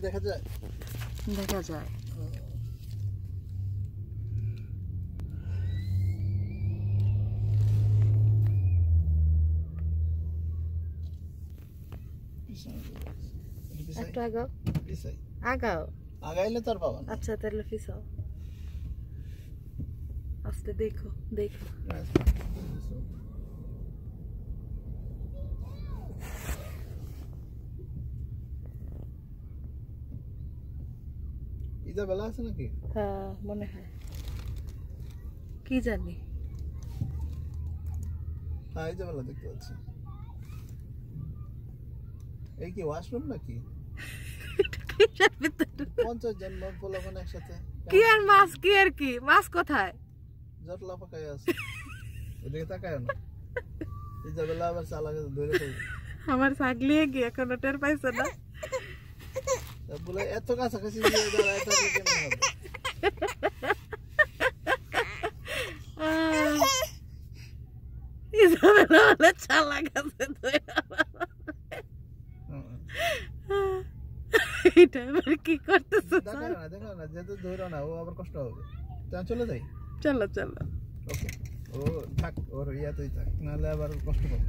দেখা যায় দেখা যায়। একটু আগাও আগাও আগাইলে তো আর পাবা না। আচ্ছা তাহলে পিছাও আস্তে দেখো দেখো ইদা বেলা আছে নাকি? হ্যাঁ মনে হয় কি জানি। হ্যাঁ ইদা বেলা দেখতে পাচ্ছি। এই কি ওয়াশরুম নাকি? 50 জন লোক পোলাপান একসাথে কি আর মাছ কি আর কি মাছ কোথায় জটলা পাকায় আছে। এদিকে তাকায় না। ইদা বেলা আবার চালাকে ধরে ফেলবে। আমার ছাগলি কি এখনো টের পাইছে না বলে এত কাছাকাছি দিয়ে দাঁড়ায় থাকে কেমন হবে? ইসাবেলা বলে চালাক আছে এটা আবার কি করতেছে দেখো না যেহেতু ধরো না ও আবার কষ্ট হবে। তাহলে চলে যাই। চলো চলো ওকে ও থাক ওর ইয়াতেই থাক নাহলে আবার কষ্ট পাবে।